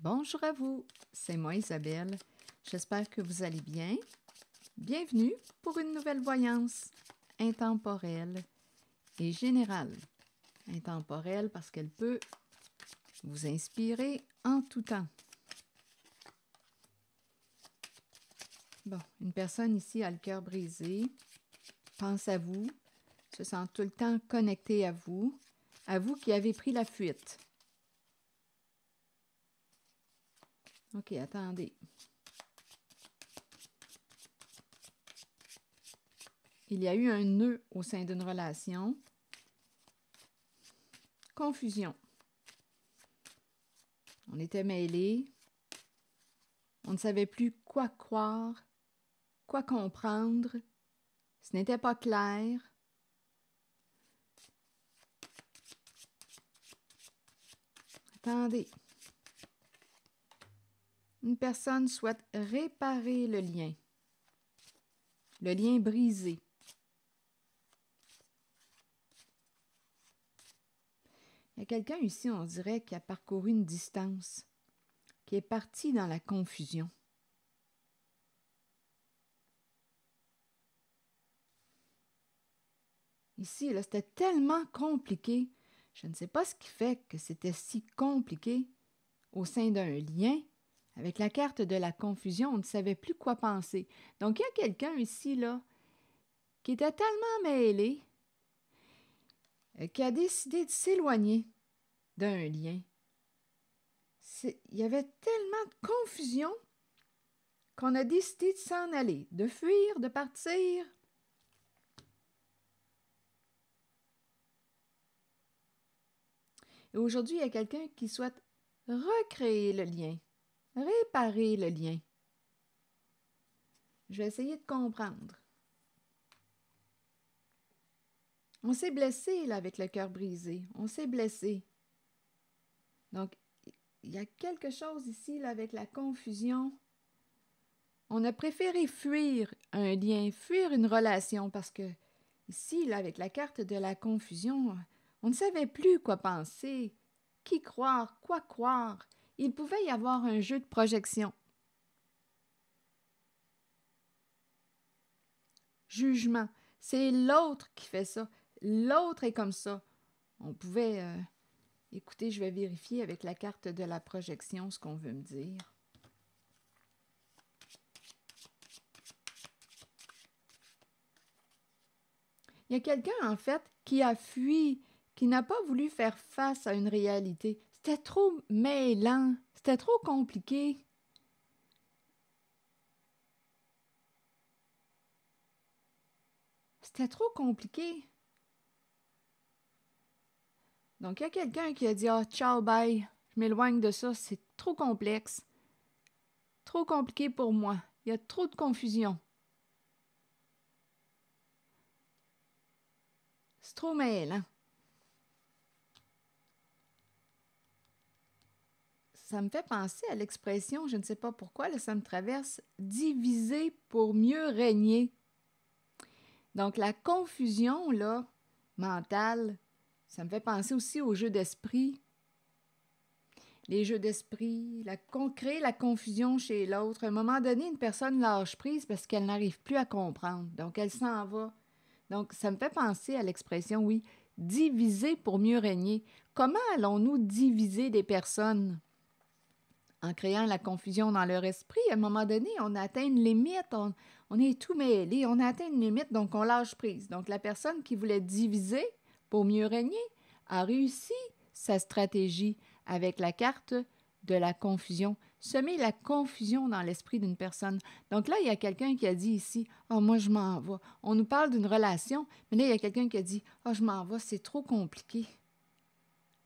Bonjour à vous, c'est moi Isabelle. J'espère que vous allez bien. Bienvenue pour une nouvelle voyance intemporelle et générale. Intemporelle parce qu'elle peut vous inspirer en tout temps. Bon, une personne ici a le cœur brisé, pense à vous, se sent tout le temps connectée à vous qui avez pris la fuite. OK, attendez. Il y a eu un nœud au sein d'une relation. Confusion. On était mêlés. On ne savait plus quoi croire, quoi comprendre. Ce n'était pas clair. Attendez. Une personne souhaite réparer le lien brisé. Il y a quelqu'un ici, on dirait, qui a parcouru une distance, qui est parti dans la confusion. Ici, là, c'était tellement compliqué. Je ne sais pas ce qui fait que c'était si compliqué au sein d'un lien. Avec la carte de la confusion, on ne savait plus quoi penser. Donc, il y a quelqu'un ici, là, qui était tellement mêlé, qui a décidé de s'éloigner d'un lien. Il y avait tellement de confusion qu'on a décidé de s'en aller, de fuir, de partir. Et aujourd'hui, il y a quelqu'un qui souhaite recréer le lien, réparer le lien. Je vais essayer de comprendre. On s'est blessé là, avec le cœur brisé. On s'est blessé. Donc, il y a quelque chose ici là, avec la confusion. On a préféré fuir un lien, fuir une relation parce que ici, là, avec la carte de la confusion, on ne savait plus quoi penser, qui croire, quoi croire. Il pouvait y avoir un jeu de projection. Jugement. C'est l'autre qui fait ça. L'autre est comme ça. On pouvait... Écoutez, je vais vérifier avec la carte de la projection ce qu'on veut me dire. Il y a quelqu'un, en fait, qui a fui, qui n'a pas voulu faire face à une réalité. C'était trop mêlant, c'était trop compliqué. C'était trop compliqué. Donc, il y a quelqu'un qui a dit « Ah, ciao, bye, je m'éloigne de ça, c'est trop complexe, trop compliqué pour moi, il y a trop de confusion. C'est trop mêlant. » Ça me fait penser à l'expression, je ne sais pas pourquoi, là, ça me traverse, « diviser pour mieux régner ». Donc, la confusion, là, mentale, ça me fait penser aussi aux jeux d'esprit. Les jeux d'esprit, créer la confusion chez l'autre. À un moment donné, une personne lâche prise parce qu'elle n'arrive plus à comprendre. Donc, elle s'en va. Donc, ça me fait penser à l'expression, oui, diviser pour mieux régner. Comment allons-nous diviser des personnes? En créant la confusion dans leur esprit, à un moment donné, on atteint une limite, on est tout mêlé, on a atteint une limite, donc on lâche prise. Donc la personne qui voulait diviser pour mieux régner a réussi sa stratégie avec la carte de la confusion, semer la confusion dans l'esprit d'une personne. Donc là, il y a quelqu'un qui a dit ici, « Ah, moi, je m'en vais. » On nous parle d'une relation, mais là, il y a quelqu'un qui a dit, « Ah, je m'en vais, c'est trop compliqué. »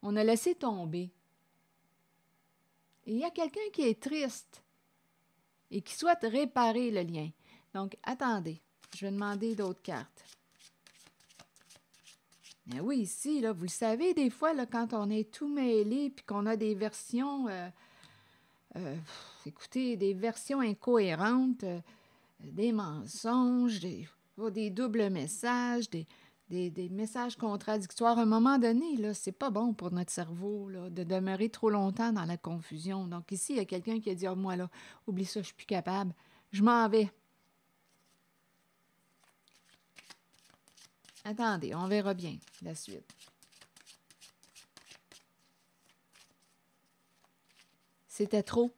On a laissé tomber. Et il y a quelqu'un qui est triste et qui souhaite réparer le lien. Donc, attendez, je vais demander d'autres cartes. Mais oui, ici, là, vous le savez, des fois, là, quand on est tout mêlé puis qu'on a des versions, écoutez, des versions incohérentes, des mensonges, des doubles messages, des messages contradictoires. À un moment donné, là, c'est pas bon pour notre cerveau là, de demeurer trop longtemps dans la confusion. Donc ici, il y a quelqu'un qui a dit « Ah, moi, là, oublie ça, je suis plus capable. Je m'en vais. » Attendez, on verra bien la suite. C'était trop,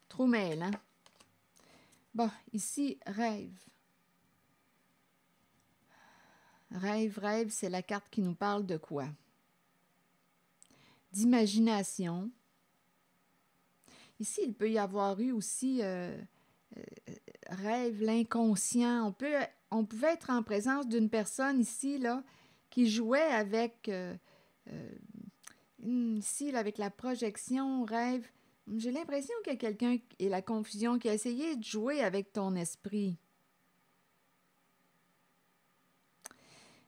trop mêlant. Bon, ici, rêve. Rêve, c'est la carte qui nous parle de quoi? D'imagination. Ici, il peut y avoir eu aussi rêve, l'inconscient. On pouvait être en présence d'une personne ici, là, qui jouait avec, ici, là, avec la projection, rêve. J'ai l'impression qu'il y a quelqu'un, et la confusion, qui a essayé de jouer avec ton esprit.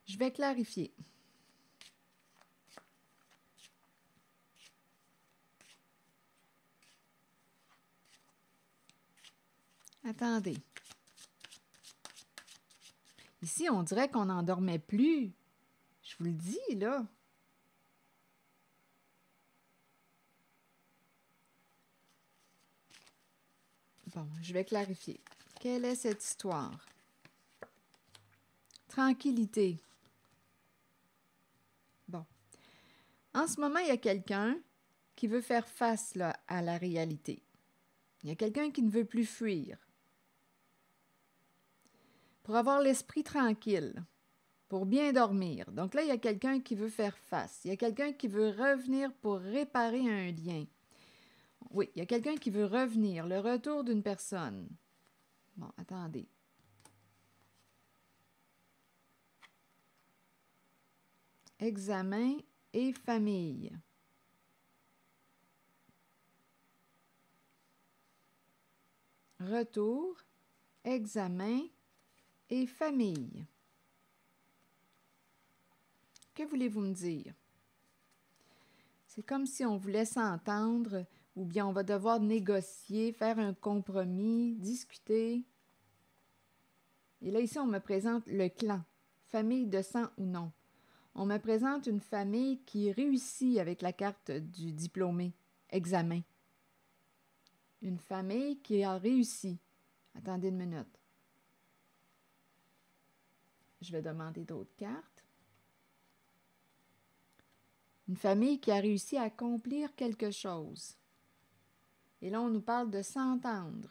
Je vais clarifier. Attendez. Ici, on dirait qu'on n'en dormait plus. Je vous le dis, là. Bon, je vais clarifier. Quelle est cette histoire? Tranquillité. Bon. En ce moment, il y a quelqu'un qui veut faire face là, à la réalité. Il y a quelqu'un qui ne veut plus fuir. Pour avoir l'esprit tranquille, pour bien dormir. Donc là, il y a quelqu'un qui veut faire face. Il y a quelqu'un qui veut revenir pour réparer un lien. Oui, il y a quelqu'un qui veut revenir, le retour d'une personne. Bon, attendez. Examen et famille. Retour, examen et famille. Que voulez-vous me dire? C'est comme si on voulait s'entendre ou bien on va devoir négocier, faire un compromis, discuter. Et là, ici, on me présente le clan, famille de sang ou non. On me présente une famille qui réussit avec la carte du diplômé, examen. Une famille qui a réussi. Attendez une minute. Je vais demander d'autres cartes. Une famille qui a réussi à accomplir quelque chose. Et là, on nous parle de s'entendre.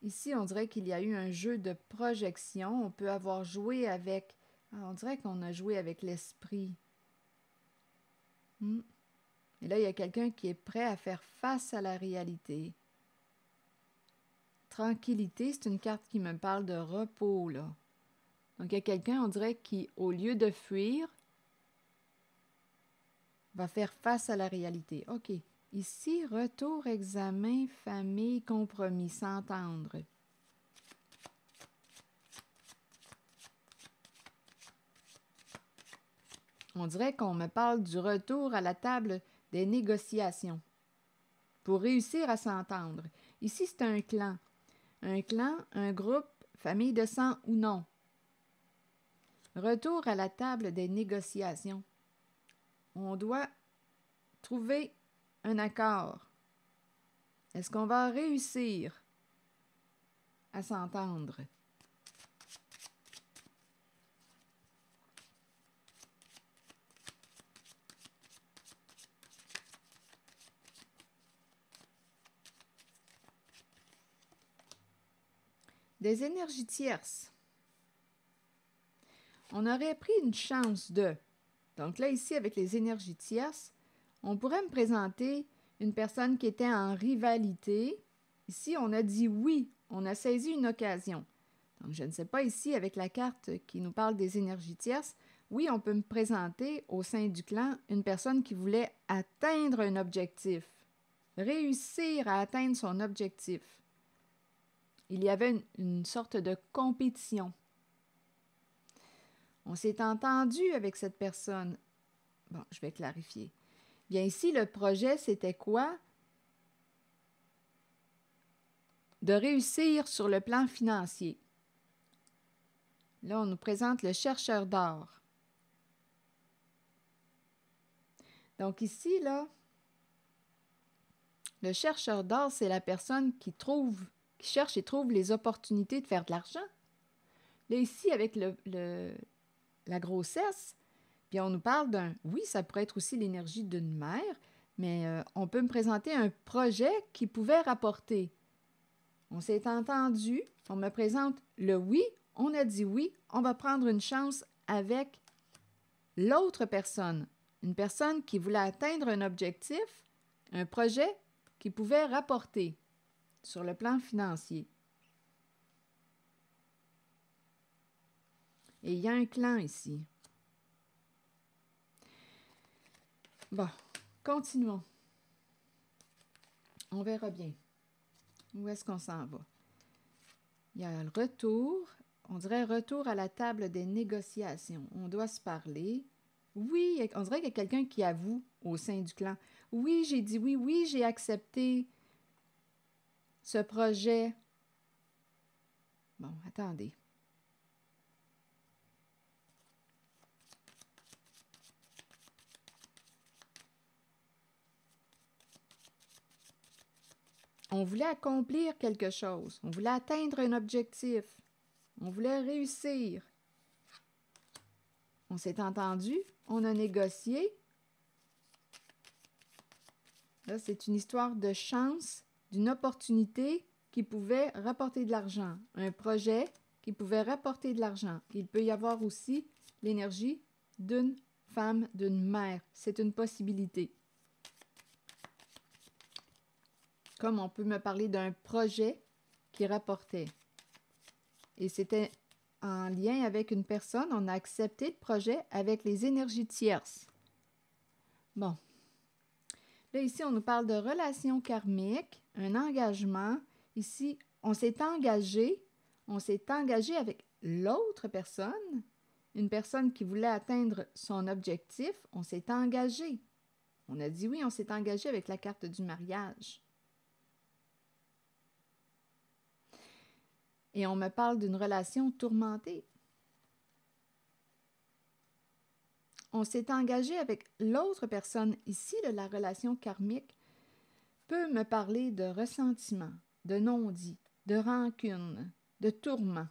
Ici, on dirait qu'il y a eu un jeu de projection. On peut avoir joué avec... on dirait qu'on a joué avec l'esprit. Et là, il y a quelqu'un qui est prêt à faire face à la réalité. Tranquillité, c'est une carte qui me parle de repos, là. Donc, il y a quelqu'un, on dirait, qui, au lieu de fuir, va faire face à la réalité. OK. Ici, retour, examen, famille, compromis, s'entendre. On dirait qu'on me parle du retour à la table des négociations pour réussir à s'entendre. Ici, c'est un clan. Un clan, un groupe, famille de sang ou non. Retour à la table des négociations. On doit trouver un accord. Est-ce qu'on va réussir à s'entendre? Des énergies tierces. On aurait pris une chance de... Donc là, ici, avec les énergies tierces, on pourrait me présenter une personne qui était en rivalité. Ici, on a dit oui, on a saisi une occasion. Donc, je ne sais pas ici, avec la carte qui nous parle des énergies tierces, oui, on peut me présenter au sein du clan une personne qui voulait atteindre un objectif, réussir à atteindre son objectif. Il y avait une sorte de compétition. On s'est entendu avec cette personne. Bon, je vais clarifier. Bien ici, le projet, c'était quoi? de réussir sur le plan financier. Là, on nous présente le chercheur d'or. Donc ici, là, le chercheur d'or, c'est la personne qui cherche et trouve les opportunités de faire de l'argent. Là, ici, avec la grossesse, puis on nous parle oui, ça pourrait être aussi l'énergie d'une mère, mais on peut me présenter un projet qui pouvait rapporter. On s'est entendu, on me présente le oui, on a dit oui, on va prendre une chance avec l'autre personne. Une personne qui voulait atteindre un objectif, un projet qui pouvait rapporter sur le plan financier. Et il y a un clan ici. Bon, continuons. On verra bien. Où est-ce qu'on s'en va? Il y a le retour. On dirait retour à la table des négociations. On doit se parler. Oui, on dirait qu'il y a quelqu'un qui avoue au sein du clan. Oui, j'ai dit oui, oui, j'ai accepté ce projet. Bon, attendez. On voulait accomplir quelque chose. On voulait atteindre un objectif. On voulait réussir. On s'est entendu. On a négocié. Là, c'est une histoire de chance, d'une opportunité qui pouvait rapporter de l'argent. Un projet qui pouvait rapporter de l'argent. Il peut y avoir aussi l'énergie d'une femme, d'une mère. C'est une possibilité. Comme on peut me parler d'un projet qui rapportait. Et c'était en lien avec une personne, on a accepté le projet avec les énergies tierces. Bon. Là, ici, on nous parle de relations karmiques, un engagement. Ici, on s'est engagé avec l'autre personne, une personne qui voulait atteindre son objectif. On s'est engagé. On a dit oui, on s'est engagé avec la carte du mariage. Et on me parle d'une relation tourmentée. On s'est engagé avec l'autre personne. Ici, la relation karmique peut me parler de ressentiment, de non-dit, de rancune, de tourment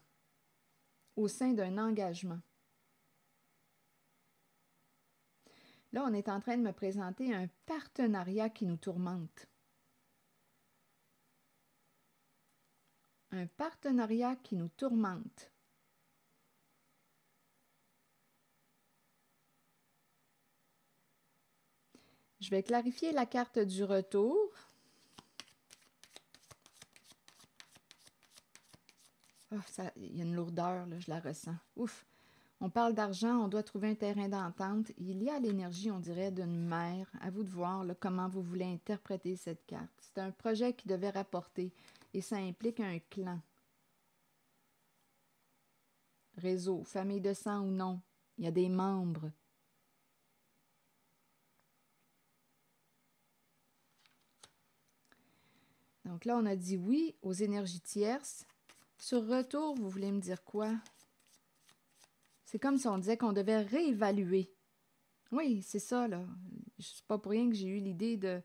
au sein d'un engagement. Là, on est en train de me présenter un partenariat qui nous tourmente. Un partenariat qui nous tourmente. Je vais clarifier la carte du retour. Oh, il y a une lourdeur, là, je la ressens. Ouf! On parle d'argent, on doit trouver un terrain d'entente. Il y a l'énergie, on dirait, d'une mère. À vous de voir là, comment vous voulez interpréter cette carte. C'est un projet qui devait rapporter et ça implique un clan. Réseau, famille de sang ou non, il y a des membres. Donc là, on a dit oui aux énergies tierces. Sur retour, vous voulez me dire quoi? C'est comme si on disait qu'on devait réévaluer. Oui, c'est ça, là. C'est pas pour rien que j'ai eu l'idée de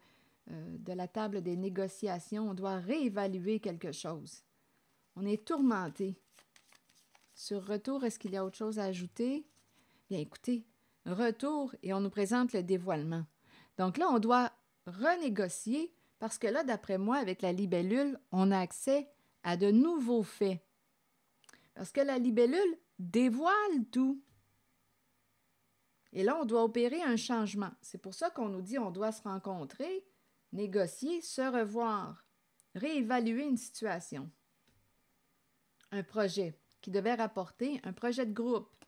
la table des négociations. On doit réévaluer quelque chose. On est tourmenté. Sur retour, est-ce qu'il y a autre chose à ajouter? Bien, écoutez, retour et on nous présente le dévoilement. Donc là, on doit renégocier parce que là, d'après moi, avec la libellule, on a accès à de nouveaux faits. Parce que la libellule dévoile tout. Et là, on doit opérer un changement. C'est pour ça qu'on nous dit on doit se rencontrer, négocier, se revoir, réévaluer une situation. Un projet qui devait rapporter un projet de groupe.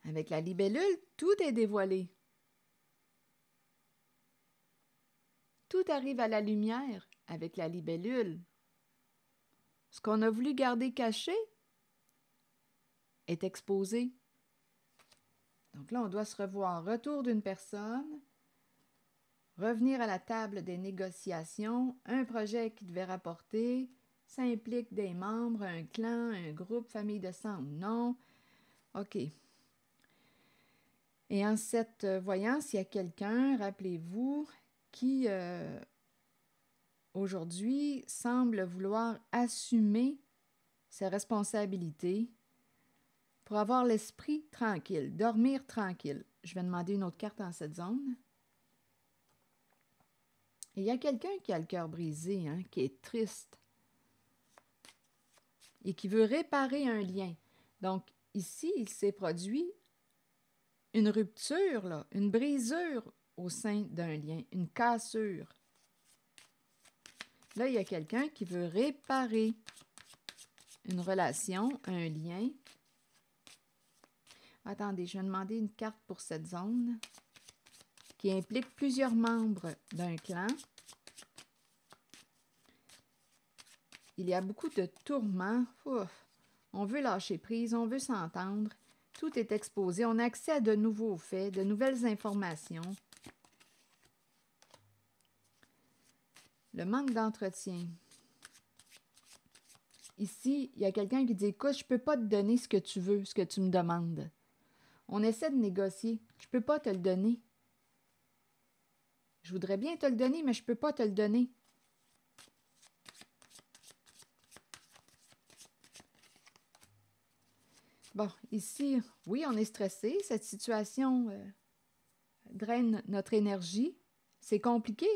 Avec la libellule, tout est dévoilé. Tout arrive à la lumière avec la libellule. Ce qu'on a voulu garder caché est exposé. Donc là, on doit se revoir. Retour d'une personne, revenir à la table des négociations, un projet qui devait rapporter, ça implique des membres, un clan, un groupe, famille de sang ou non. OK. Et en cette voyance, il y a quelqu'un, rappelez-vous, qui aujourd'hui semble vouloir assumer ses responsabilités pour avoir l'esprit tranquille, dormir tranquille. Je vais demander une autre carte dans cette zone. Et il y a quelqu'un qui a le cœur brisé, hein, qui est triste et qui veut réparer un lien. Donc, ici, il s'est produit une rupture, là, une brisure au sein d'un lien, une cassure. Là, il y a quelqu'un qui veut réparer une relation, un lien. Attendez, je vais demander une carte pour cette zone qui implique plusieurs membres d'un clan. Il y a beaucoup de tourments. Ouf. On veut lâcher prise, on veut s'entendre. Tout est exposé. On a accès à de nouveaux faits, de nouvelles informations. Le manque d'entretien. Ici, il y a quelqu'un qui dit « Écoute, je ne peux pas te donner ce que tu veux, ce que tu me demandes. » On essaie de négocier. Je ne peux pas te le donner. Je voudrais bien te le donner, mais je ne peux pas te le donner. Bon, ici, oui, on est stressé. Cette situation draine notre énergie. C'est compliqué.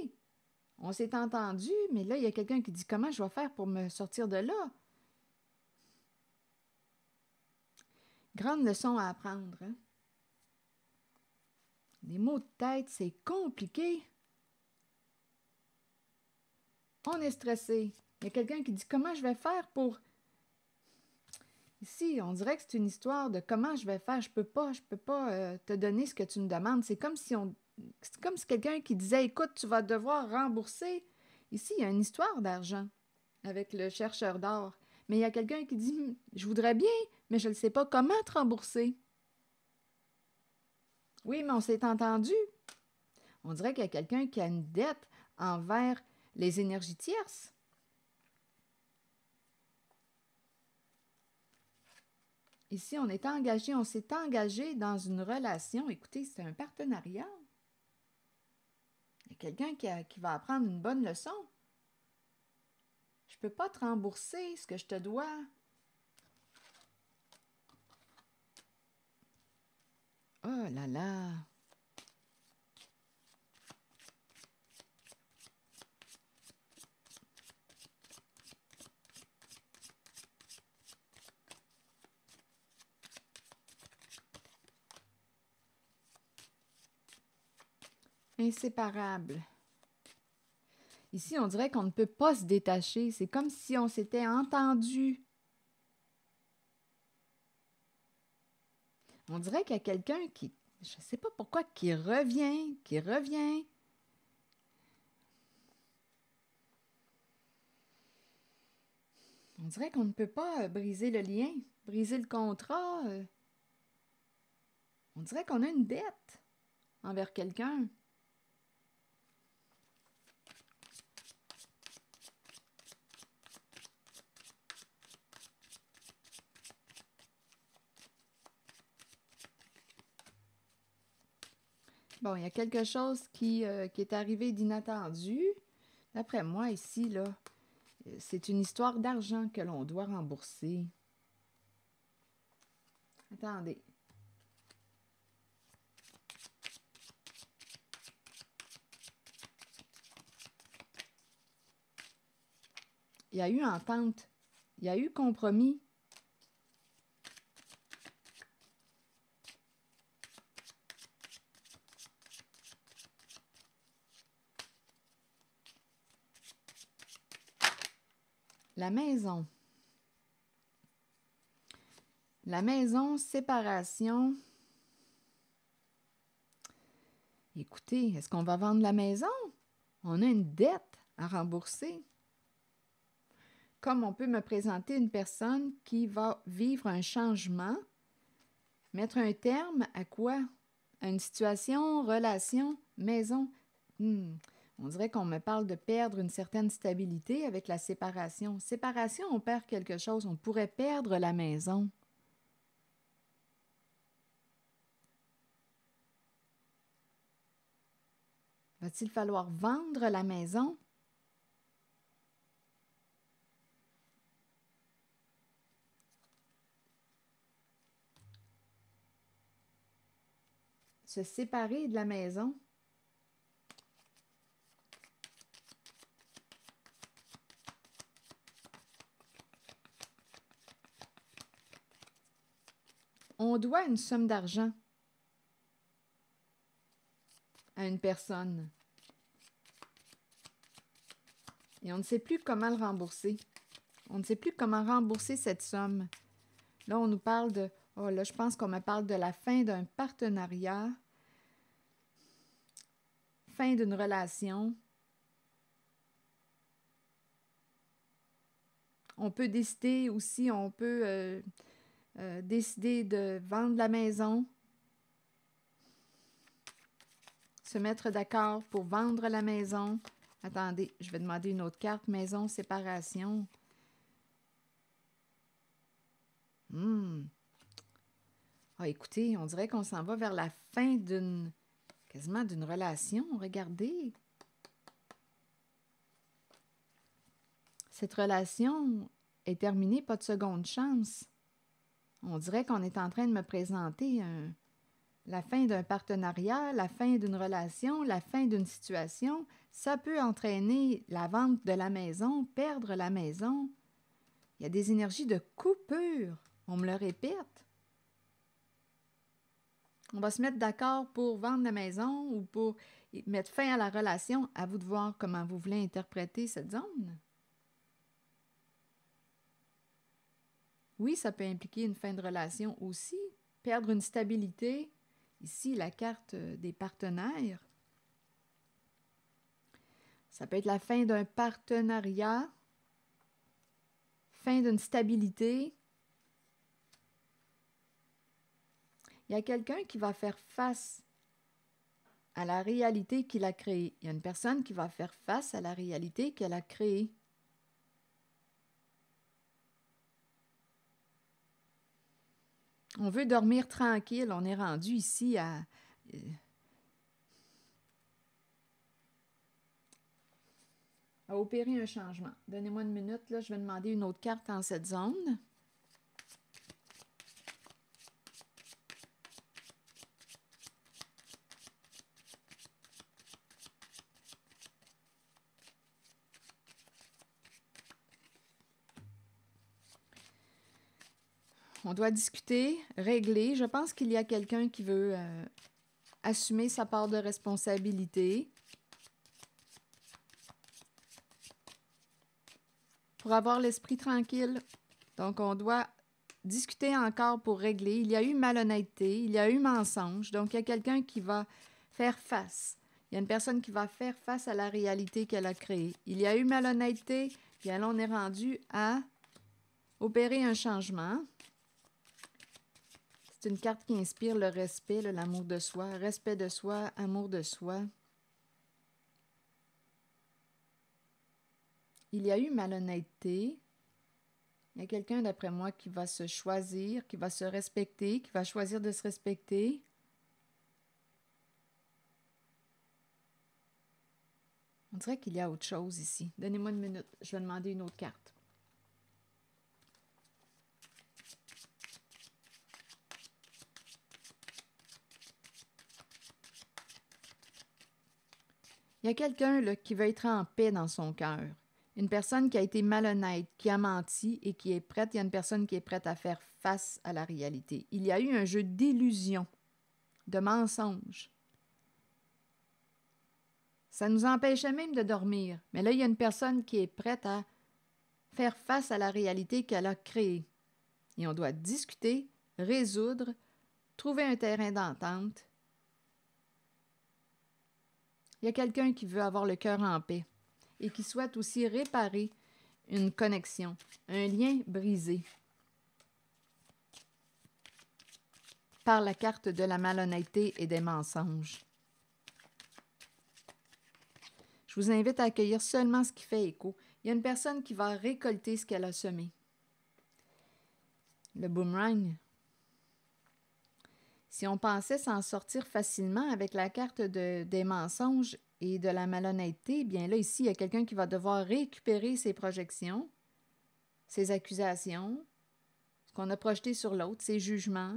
On s'est entendu, mais là, il y a quelqu'un qui dit « Comment je vais faire pour me sortir de là? » Grande leçon à apprendre. Hein? Les maux de tête, c'est compliqué. On est stressé. Il y a quelqu'un qui dit « Comment je vais faire pour... » Ici, on dirait que c'est une histoire de comment je vais faire. Je peux pas te donner ce que tu me demandes. C'est comme si quelqu'un qui disait, écoute, tu vas devoir rembourser. Ici, il y a une histoire d'argent avec le chercheur d'or. Mais il y a quelqu'un qui dit, je voudrais bien, mais je ne sais pas comment te rembourser. Oui, mais on s'est entendu. On dirait qu'il y a quelqu'un qui a une dette envers les énergies tierces. Ici, on s'est engagé dans une relation. Écoutez, c'est un partenariat. Il y a quelqu'un qui va apprendre une bonne leçon. Je ne peux pas te rembourser ce que je te dois. Oh là là! Inséparable. Ici, on dirait qu'on ne peut pas se détacher. C'est comme si on s'était entendu. On dirait qu'il y a quelqu'un qui, je ne sais pas pourquoi, qui revient. On dirait qu'on ne peut pas briser le lien, briser le contrat. On dirait qu'on a une dette envers quelqu'un. Bon, il y a quelque chose qui est arrivé d'inattendu. D'après moi, ici, là, c'est une histoire d'argent que l'on doit rembourser. Attendez. Il y a eu entente. Il y a eu compromis. La maison. La maison, séparation. Écoutez, est-ce qu'on va vendre la maison? On a une dette à rembourser. Comme on peut me présenter une personne qui va vivre un changement, mettre un terme à quoi? À une situation, relation, maison. On dirait qu'on me parle de perdre une certaine stabilité avec la séparation. Séparation, on perd quelque chose. On pourrait perdre la maison. Va-t-il falloir vendre la maison? Se séparer de la maison? On doit une somme d'argent à une personne. Et on ne sait plus comment le rembourser. On ne sait plus comment rembourser cette somme. Là, on nous parle de... Oh là, je pense qu'on me parle de la fin d'un partenariat, fin d'une relation. On peut décider aussi, on peut décider de vendre la maison, se mettre d'accord pour vendre la maison. Attendez, je vais demander une autre carte. Maison, séparation. Ah, écoutez, on dirait qu'on s'en va vers la fin quasiment d'une relation. Regardez. Cette relation est terminée, pas de seconde chance. On dirait qu'on est en train de me présenter la fin d'un partenariat, la fin d'une relation, la fin d'une situation. Ça peut entraîner la vente de la maison, perdre la maison. Il y a des énergies de coupure. On me le répète. On va se mettre d'accord pour vendre la maison ou pour mettre fin à la relation. À vous de voir comment vous voulez interpréter cette zone. Oui, ça peut impliquer une fin de relation aussi. Perdre une stabilité. Ici, la carte des partenaires. Ça peut être la fin d'un partenariat. Fin d'une stabilité. Il y a quelqu'un qui va faire face à la réalité qu'il a créée. Il y a une personne qui va faire face à la réalité qu'elle a créée. On veut dormir tranquille. On est rendu ici à opérer un changement. Donnez-moi une minute, là, je vais demander une autre carte en cette zone. On doit discuter, régler. Je pense qu'il y a quelqu'un qui veut assumer sa part de responsabilité. Pour avoir l'esprit tranquille. Donc, on doit discuter encore pour régler. Il y a eu malhonnêteté, il y a eu mensonge. Donc, il y a quelqu'un qui va faire face. Il y a une personne qui va faire face à la réalité qu'elle a créée. Il y a eu malhonnêteté, puis là, on est rendu à opérer un changement. C'est une carte qui inspire le respect, l'amour de soi, respect de soi, amour de soi. Il y a eu malhonnêteté. Il y a quelqu'un, d'après moi, qui va se choisir, qui va se respecter, qui va choisir de se respecter. On dirait qu'il y a autre chose ici. Donnez-moi une minute, je vais demander une autre carte. Il y a quelqu'un qui veut être en paix dans son cœur. Une personne qui a été malhonnête, qui a menti et qui est prête. Il y a une personne qui est prête à faire face à la réalité. Il y a eu un jeu d'illusion, de mensonge. Ça nous empêchait même de dormir. Mais là, il y a une personne qui est prête à faire face à la réalité qu'elle a créée. Et on doit discuter, résoudre, trouver un terrain d'entente. Il y a quelqu'un qui veut avoir le cœur en paix et qui souhaite aussi réparer une connexion, un lien brisé par la carte de la malhonnêteté et des mensonges. Je vous invite à accueillir seulement ce qui fait écho. Il y a une personne qui va récolter ce qu'elle a semé. Le boomerang. Si on pensait s'en sortir facilement avec la carte des mensonges et de la malhonnêteté, bien là, ici, il y a quelqu'un qui va devoir récupérer ses projections, ses accusations, ce qu'on a projeté sur l'autre, ses jugements.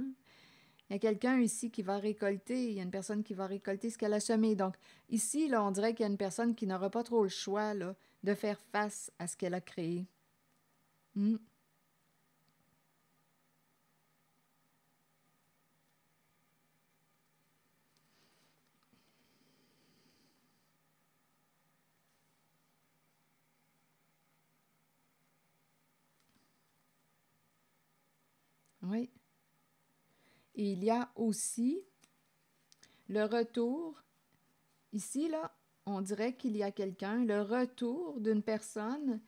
Il y a quelqu'un ici qui va récolter, il y a une personne qui va récolter ce qu'elle a semé. Donc, ici, là, on dirait qu'il y a une personne qui n'aura pas trop le choix là, de faire face à ce qu'elle a créé. Oui. Et il y a aussi le retour. Ici, là, on dirait qu'il y a quelqu'un, le retour d'une personne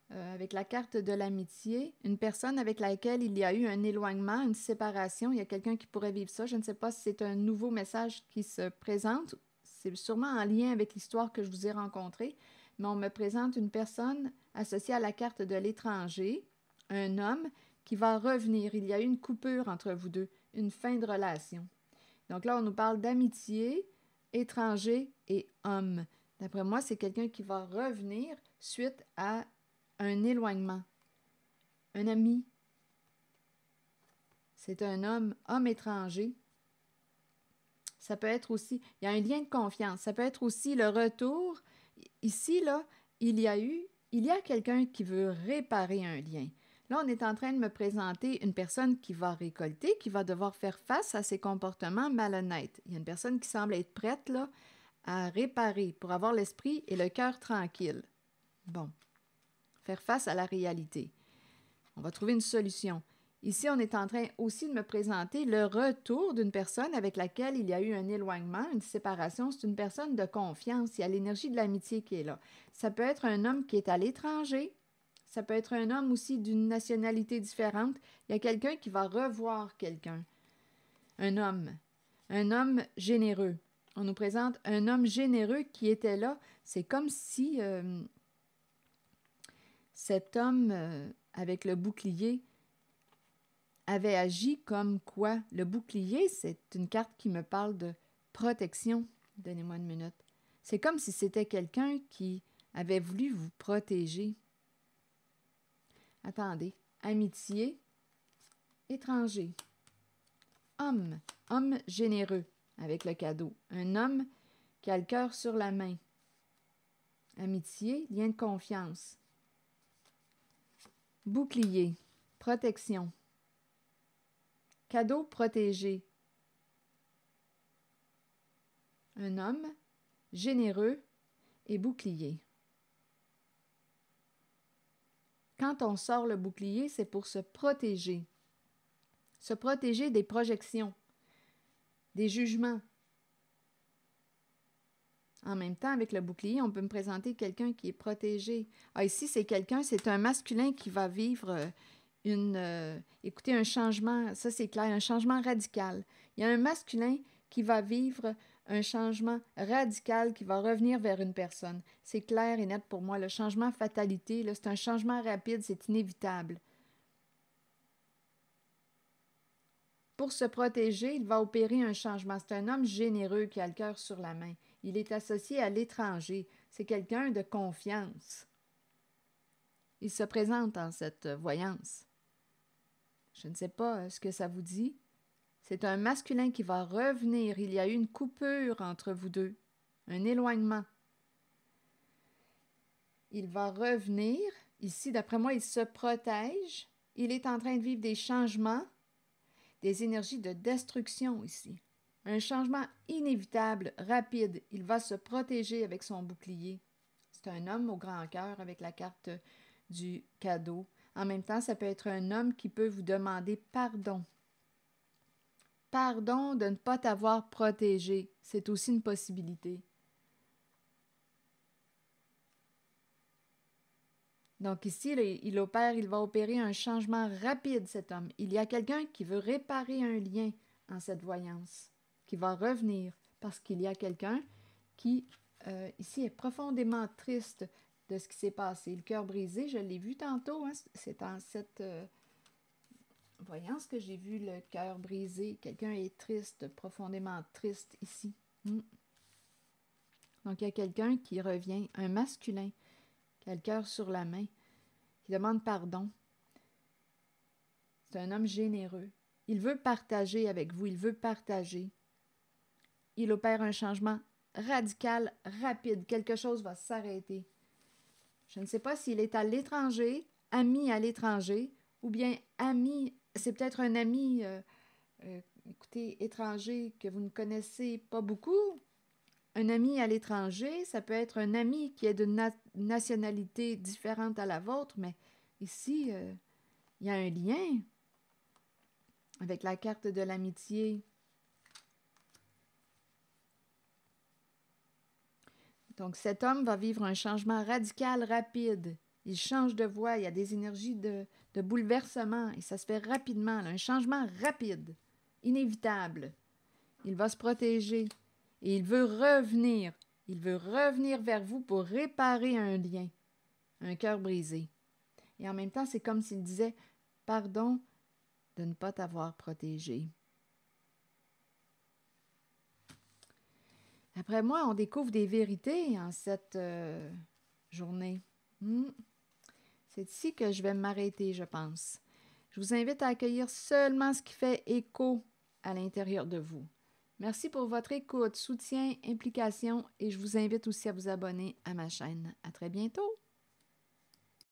avec la carte de l'amitié, une personne avec laquelle il y a eu un éloignement, une séparation. Il y a quelqu'un qui pourrait vivre ça. Je ne sais pas si c'est un nouveau message qui se présente. C'est sûrement en lien avec l'histoire que je vous ai rencontrée, mais on me présente une personne associée à la carte de l'étranger, un homme qui va revenir. Il y a eu une coupure entre vous deux, une fin de relation. Donc là, on nous parle d'amitié, étranger et homme. D'après moi, c'est quelqu'un qui va revenir suite à un éloignement. Un ami. C'est un homme étranger. Ça peut être aussi, il y a un lien de confiance. Ça peut être aussi le retour. Ici, là, il y a quelqu'un qui veut réparer un lien. Là, on est en train de me présenter une personne qui va récolter, qui va devoir faire face à ses comportements malhonnêtes. Il y a une personne qui semble être prête, là, à réparer pour avoir l'esprit et le cœur tranquille. Bon. Faire face à la réalité. On va trouver une solution. Ici, on est en train aussi de me présenter le retour d'une personne avec laquelle il y a eu un éloignement, une séparation. C'est une personne de confiance. Il y a l'énergie de l'amitié qui est là. Ça peut être un homme qui est à l'étranger. Ça peut être un homme aussi d'une nationalité différente. Il y a quelqu'un qui va revoir quelqu'un. Un homme généreux. On nous présente un homme généreux qui était là. C'est comme si cet homme avec le bouclier avait agi comme quoi? Le bouclier, c'est une carte qui me parle de protection. Donnez-moi une minute. C'est comme si c'était quelqu'un qui avait voulu vous protéger. Attendez. Amitié, étranger. Homme généreux avec le cadeau. Un homme qui a le cœur sur la main. Amitié, lien de confiance. Bouclier, protection. Cadeau protégé. Un homme généreux et bouclier. Quand on sort le bouclier, c'est pour se protéger. Se protéger des projections, des jugements. En même temps, avec le bouclier, on peut me présenter quelqu'un qui est protégé. Ah, ici, c'est un masculin qui va vivre écoutez, un changement, ça c'est clair, un changement radical. Il y a un masculin qui va vivre un changement radical qui va revenir vers une personne. C'est clair et net pour moi. Le changement fatalité, là, c'est un changement rapide, c'est inévitable. Pour se protéger, il va opérer un changement. C'est un homme généreux qui a le cœur sur la main. Il est associé à l'étranger. C'est quelqu'un de confiance. Il se présente en cette voyance. Je ne sais pas ce que ça vous dit. C'est un masculin qui va revenir. Il y a eu une coupure entre vous deux, un éloignement. Il va revenir. Ici, d'après moi, il se protège. Il est en train de vivre des changements, des énergies de destruction ici. Un changement inévitable, rapide. Il va se protéger avec son bouclier. C'est un homme au grand cœur avec la carte du cadeau. En même temps, ça peut être un homme qui peut vous demander pardon. Pardon de ne pas t'avoir protégé. C'est aussi une possibilité. Donc ici, il va opérer un changement rapide, cet homme. Il y a quelqu'un qui veut réparer un lien en cette voyance, qui va revenir parce qu'il y a quelqu'un qui ici est profondément triste de ce qui s'est passé. Le cœur brisé, je l'ai vu tantôt, hein, c'est en cette voyance que j'ai vu le cœur brisé. Quelqu'un est triste, profondément triste ici. Donc, il y a quelqu'un qui revient, un masculin, qui a le cœur sur la main, qui demande pardon. C'est un homme généreux. Il veut partager avec vous, il veut partager. Il opère un changement radical, rapide. Quelque chose va s'arrêter. Je ne sais pas s'il est à l'étranger, ami à l'étranger, ou bien ami, c'est peut-être un ami, écoutez, étranger que vous ne connaissez pas beaucoup. Un ami à l'étranger, ça peut être un ami qui est d'une nationalité différente à la vôtre, mais ici, il y a un lien avec la carte de l'amitié. Donc, cet homme va vivre un changement radical, rapide. Il change de voie, il y a des énergies de bouleversement, et ça se fait rapidement, là, un changement rapide, inévitable. Il va se protéger, et il veut revenir. Il veut revenir vers vous pour réparer un lien, un cœur brisé. Et en même temps, c'est comme s'il disait « Pardon de ne pas t'avoir protégé ». Après moi, on découvre des vérités en cette journée. C'est ici que je vais m'arrêter, je pense. Je vous invite à accueillir seulement ce qui fait écho à l'intérieur de vous. Merci pour votre écoute, soutien, implication et je vous invite aussi à vous abonner à ma chaîne. À très bientôt!